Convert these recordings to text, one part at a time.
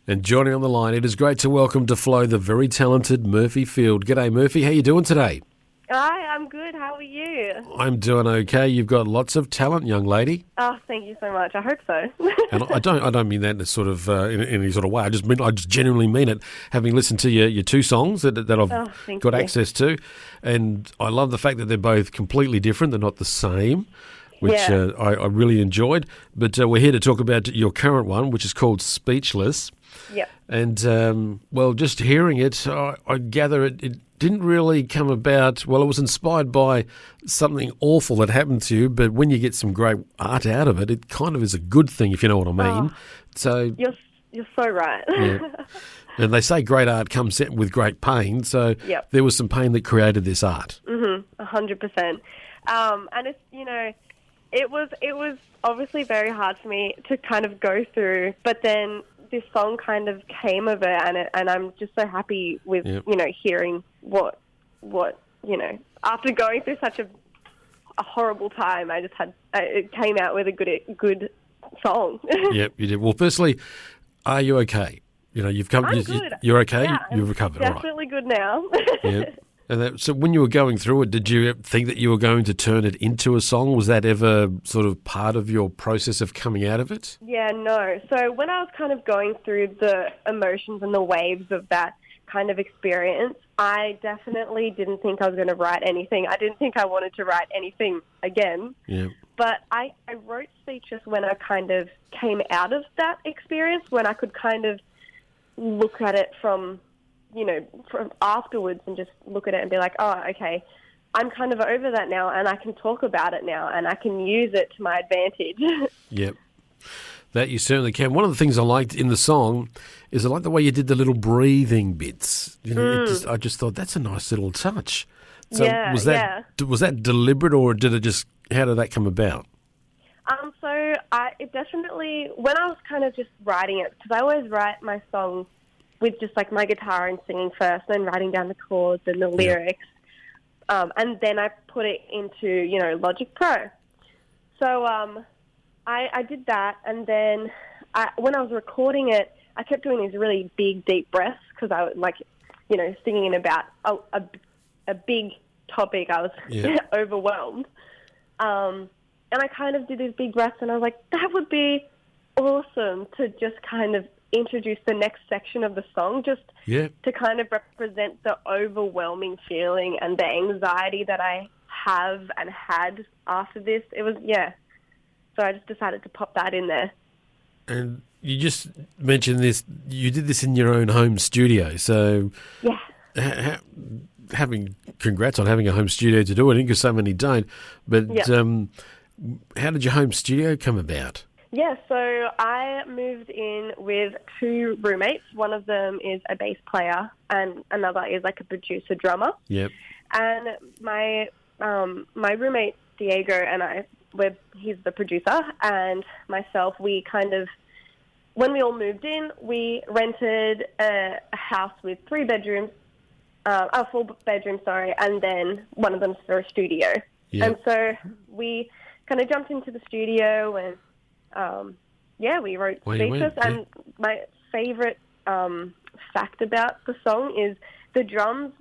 And joining on the line, it is great to welcome to Flow the very talented Murphi Field. G'day, Murphy. How you doing today? Hi, I'm good. How are you? I'm doing okay. You've got lots of talent, young lady. Oh, thank you so much. I hope so. And I don't mean that in a sort of in any sort of way. I just genuinely mean it. Having listened to your two songs that I've got access to, and I love the fact that they're both completely different. They're not the same, which I really enjoyed. But we're here to talk about your current one, which is called Speechless. Yep. And, well, just hearing it, I gather it didn't really come about, well, it was inspired by something awful that happened to you, but when you get some great art out of it, it kind of is a good thing, if you know what I mean. So You're so right. Yeah. And they say great art comes with great pain, so there was some pain that created this art. 100%. And it's, it was obviously very hard for me to kind of go through, but then this song kind of came of it, and I'm just so happy with, hearing what after going through such a horrible time, I just had, it came out with a good song. Yep, you did. Well, firstly, are you okay? You've come. I'm good. You're okay. Yeah, You've recovered. Definitely good now. Yeah. And so when you were going through it, did you think that you were going to turn it into a song? Was that ever sort of part of your process of coming out of it? Yeah, no. So when I was kind of going through the emotions and the waves of that kind of experience, I definitely didn't think I was going to write anything. I didn't think I wanted to write anything again. Yeah. But I wrote Speechless when I kind of came out of that experience, when I could kind of look at it from afterwards and just look at it and be like, oh, okay, I'm kind of over that now, and I can talk about it now, and I can use it to my advantage. Yep. That you certainly can. One of the things I liked in the song is I like the way you did the little breathing bits. I just thought that's a nice little touch. So was that deliberate, or how did that come about? So it definitely, when I was kind of just writing it, because I always write my song with just like my guitar and singing first, then writing down the chords and the lyrics. And then I put it into, Logic Pro. So I did that, and then when I was recording it, I kept doing these really big, deep breaths because I was singing about a big topic. I was overwhelmed. And I kind of did these big breaths, and I was like, that would be awesome to just kind of introduce the next section of the song, just to kind of represent the overwhelming feeling and the anxiety that I have and had after this. It was, so I just decided to pop that in there. And you just mentioned this, you did this in your own home studio, so congrats on having a home studio to do it in, because so many don't, but how did your home studio come about? Yeah, so I moved in with two roommates. One of them is a bass player and another is like a producer drummer. Yep. And my roommate Diego and I, he's the producer, and myself, we kind of, when we all moved in, we rented a house with 4 bedrooms, and then one of them's for a studio. Yep. And so we kind of jumped into the studio and we wrote Speechless, and my favorite fact about the song is the drums,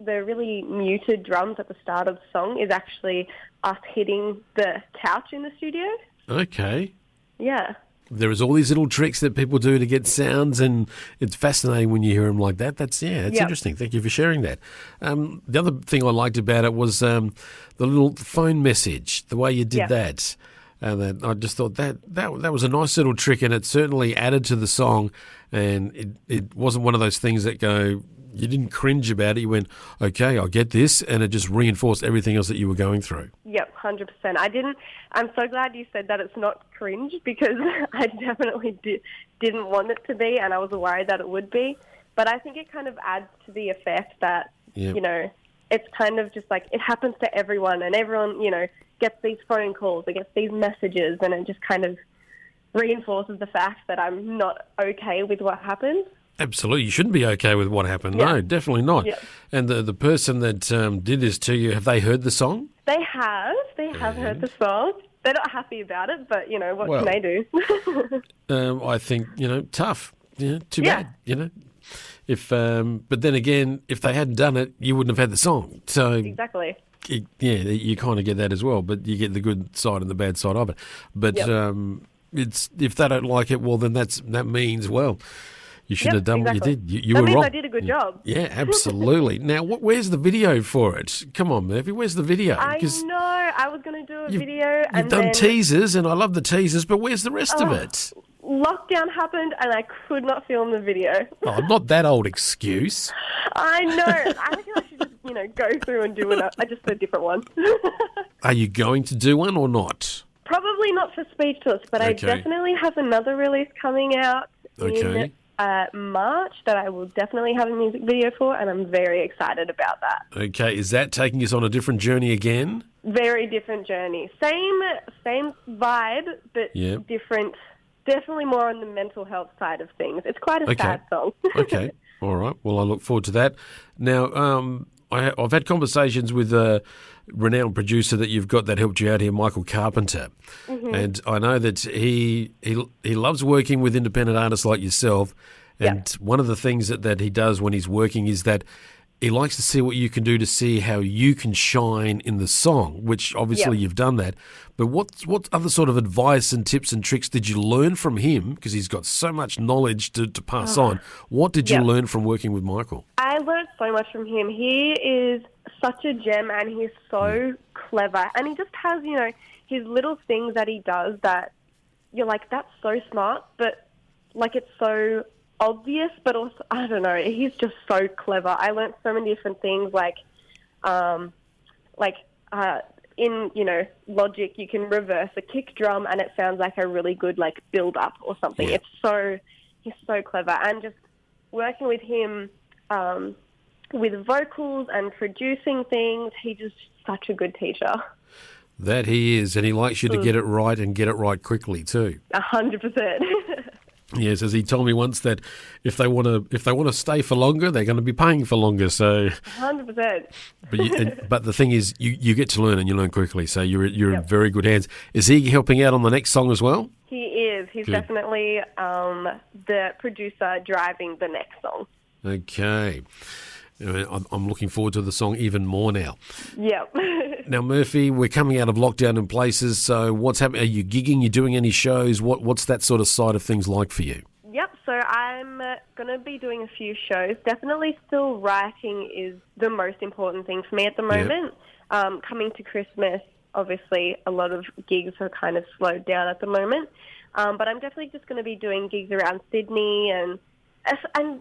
the really muted drums at the start of the song is actually us hitting the couch in the studio. Okay. Yeah. There is all these little tricks that people do to get sounds, and it's fascinating when you hear them like that. That's interesting. Thank you for sharing that. The other thing I liked about it was the little phone message, the way you did that. And I just thought that was a nice little trick, and it certainly added to the song. And it wasn't one of those things that you didn't cringe about it. You went, okay, I get this, and it just reinforced everything else that you were going through. Yep, 100%. I'm so glad you said that it's not cringe, because I definitely didn't want it to be, and I was worried that it would be. But I think it kind of adds to the effect that, it's kind of just like it happens to everyone, and everyone, gets these phone calls, it gets these messages, and it just kind of reinforces the fact that I'm not okay with what happened. Absolutely. You shouldn't be okay with what happened. Yeah. No, definitely not. Yeah. And the person that did this to you, have they heard the song? They have. They have heard the song. They're not happy about it, but, what can they do? I think, tough. too bad, But then again, if they hadn't done it, you wouldn't have had the song. So Exactly. You kind of get that as well, but you get the good side and the bad side of it. But it's if they don't like it, well, then that means, well, you should have done what you did. You were means wrong. I did a good job. Yeah, absolutely. Now, where's the video for it? Come on, Murphy, where's the video? I know. I was going to do a video. You've done teasers, and I love the teasers, but where's the rest of it? Lockdown happened, and I could not film the video. Oh, not that old excuse. I know. I reckon I should just, go through and do just a different one. Are you going to do one or not? Probably not for Speechless, but I definitely have another release coming out in March that I will definitely have a music video for, and I'm very excited about that. Okay, is that taking us on a different journey again? Very different journey. Same vibe, but different. Definitely more on the mental health side of things. It's quite a sad song. Okay, all right. Well, I look forward to that. Now, I've had conversations with a renowned producer that you've got that helped you out here, Michael Carpenter. Mm-hmm. And I know that he loves working with independent artists like yourself. And one of the things that he does when he's working is that he likes to see what you can do to see how you can shine in the song, which obviously you've done that. But what other sort of advice and tips and tricks did you learn from him? Because he's got so much knowledge to pass on. What did you learn from working with Michael? I learned so much from him. He is such a gem, and he's so clever. And he just has, his little things that he does that you're like, that's so smart, but it's so obvious, but also, I don't know, he's just so clever. I learned so many different things, in, Logic, you can reverse a kick drum and it sounds like a really good, build up or something. He's so clever. And just working with him with vocals and producing things, he's just such a good teacher. That he is, and he likes you to get it right and get it right quickly too. 100%. Yes, as he told me once that if they want to stay for longer, they're going to be paying for longer. So 100%. But the thing is, you get to learn and you learn quickly. So you're in very good hands. Is he helping out on the next song as well? He is. He's definitely the producer driving the next song. Okay. I'm looking forward to the song even more now. Yep. Now, Murphy, we're coming out of lockdown in places, so what's happening? Are you gigging? You doing any shows? What's that sort of side of things like for you? Yep, so I'm going to be doing a few shows. Definitely still writing is the most important thing for me at the moment. Yep. Coming to Christmas, obviously, a lot of gigs are kind of slowed down at the moment. But I'm definitely just going to be doing gigs around Sydney and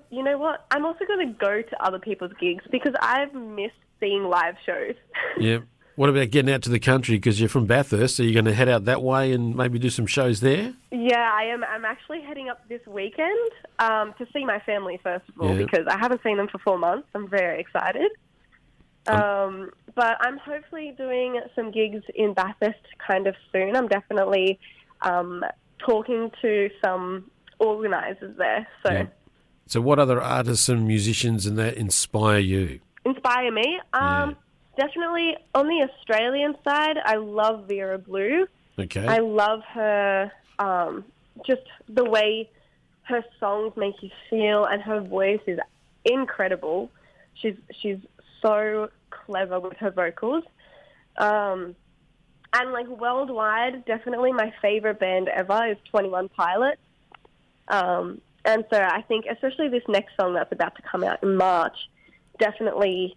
you know what? I'm also going to go to other people's gigs because I've missed seeing live shows. Yeah. What about getting out to the country? Because you're from Bathurst, so you're going to head out that way and maybe do some shows there? Yeah, I am. I'm actually heading up this weekend to see my family, first of all, because I haven't seen them for 4 months. I'm very excited. But I'm hopefully doing some gigs in Bathurst kind of soon. I'm definitely talking to some organisers there. So what other artists and musicians and that inspire you? Inspire me? Definitely on the Australian side, I love Vera Blue. Okay. I love her, just the way her songs make you feel, and her voice is incredible. She's so clever with her vocals. And worldwide, definitely my favorite band ever is 21 Pilots. And so I think especially this next song that's about to come out in March definitely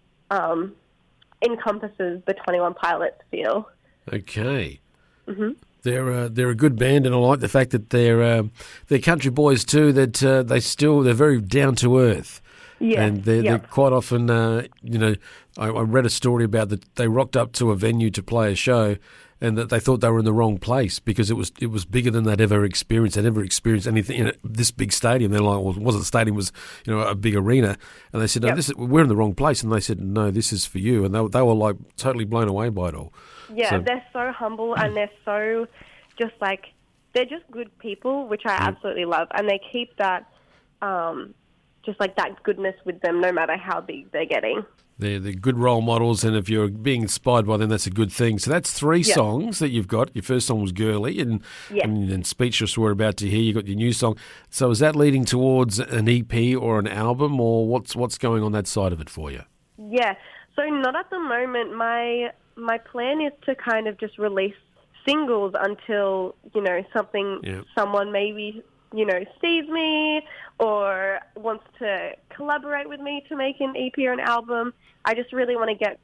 encompasses the 21 Pilots feel. Okay. Mm-hmm. They're a good band, and I like the fact that they're country boys too. That they're very down to earth. Yeah, and they're quite often. I read a story about that they rocked up to a venue to play a show, and that they thought they were in the wrong place because it was bigger than they'd ever experienced. They'd never experienced anything in this big stadium. They're like, well, it wasn't a stadium, it was a big arena. And they said, no, we're in the wrong place. And they said, no, this is for you. And they were like totally blown away by it all. Yeah, they're so humble and they're so just they're just good people, which I absolutely love. And they keep that just like that goodness with them, no matter how big they're getting. They're good role models, and if you're being inspired by them, that's a good thing. So that's three songs that you've got. Your first song was Girly, and Speechless we're about to hear. You got your new song. So is that leading towards an EP or an album, or what's going on that side of it for you? Yeah, so not at the moment. My plan is to kind of just release singles until, someone maybe, sees me or wants to collaborate with me to make an EP or an album. I just really want to get,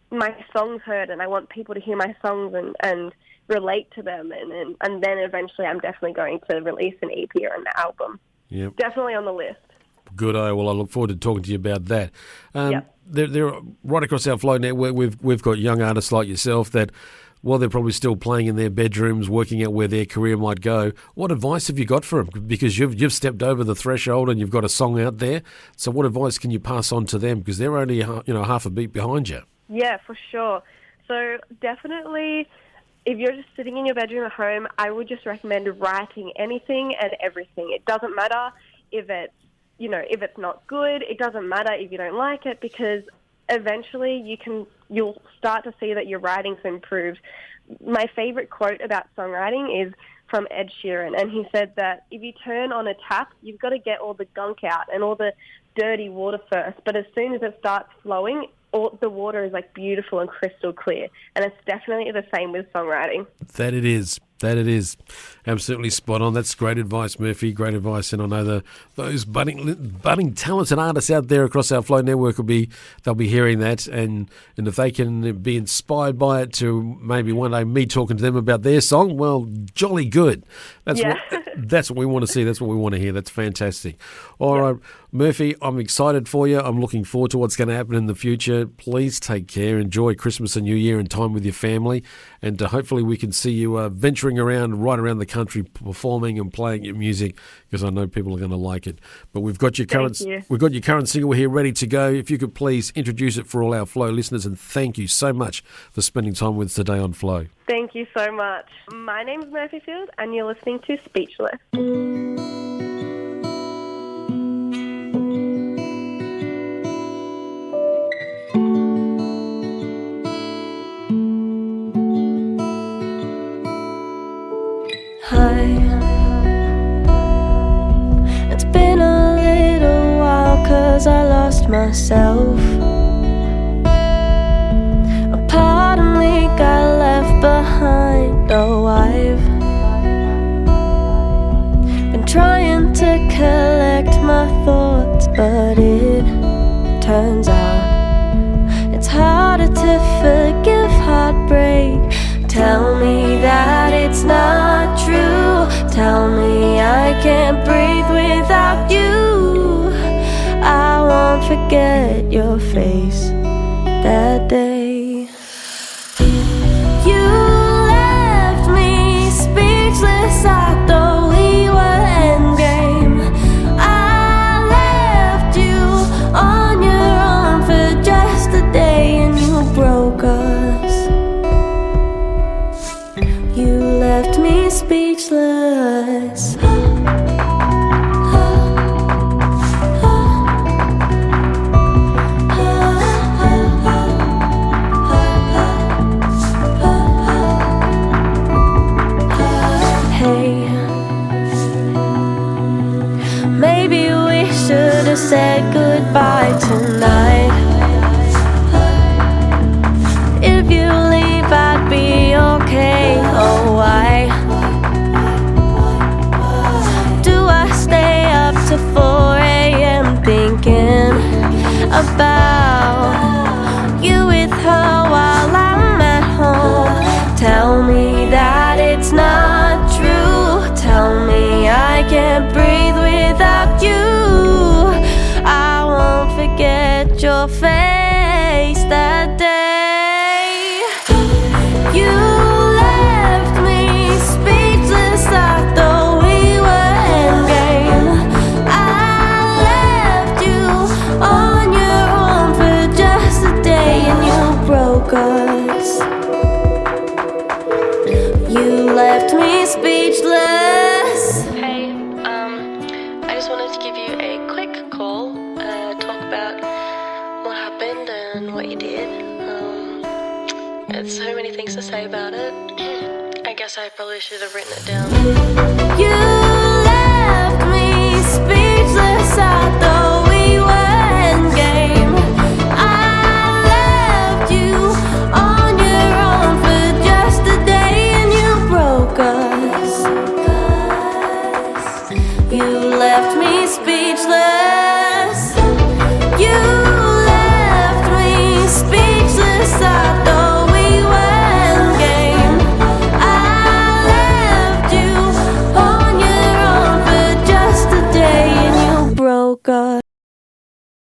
my songs heard, and I want people to hear my songs and relate to them. And then eventually I'm definitely going to release an EP or an album. Yep. Definitely on the list. Good. Well, I look forward to talking to you about that. They're right across our Flow network. We've got young artists like yourself that, while they're probably still playing in their bedrooms, working out where their career might go, what advice have you got for them? Because you've stepped over the threshold and you've got a song out there. So what advice can you pass on to them? Because they're only half a beat behind you. Yeah, for sure. So definitely, if you're just sitting in your bedroom at home, I would just recommend writing anything and everything. It doesn't matter if it's not good. It doesn't matter if you don't like it, because eventually you'll start to see that your writing's improved. My favorite quote about songwriting is from Ed Sheeran, and he said that if you turn on a tap, you've got to get all the gunk out and all the dirty water first, but as soon as it starts flowing, all the water is like beautiful and crystal clear. And it's definitely the same with songwriting. That it is. Absolutely spot on. That's great advice, Murphy. Great advice. And I know those budding talented artists out there across our Flow network they'll be hearing that. And if they can be inspired by it to maybe one day me talking to them about their song, well, jolly good. That's what we want to see. That's what we want to hear. That's fantastic. All right, Murphy, I'm excited for you. I'm looking forward to what's going to happen in the future. Please take care. Enjoy Christmas and New Year and time with your family. And hopefully we can see you venturing around right around the country performing and playing your music, because I know people are going to like it. But we've got your current single here ready to go. If you could please introduce it for all our Flow listeners, and thank you so much for spending time with us today on Flow. Thank you so much. My name's Murphy Field, and you're listening to Speechless. It's been a little while 'cause I lost myself. A part of me got left behind. Oh, I've been trying to collect my thoughts, but it turns out it's harder to forgive heartbreak. Tell me that it's not true. Tell me I can't breathe without you. I won't forget your face that day. You left me speechless. I thought we were endgame. I left you on your own for just a day, and you broke us. You left me speechless. Hey, maybe we should have said goodbye tonight. If you leave, I'd be okay. Oh, why do I stay up to 4 a.m. thinking about you with her while I'm at home? Tell me that it's not true. Tell me I can't breathe without you. I won't forget your face give you a quick call, talk about what happened and what you did. There's so many things to say about it. I guess I probably should have written it down. You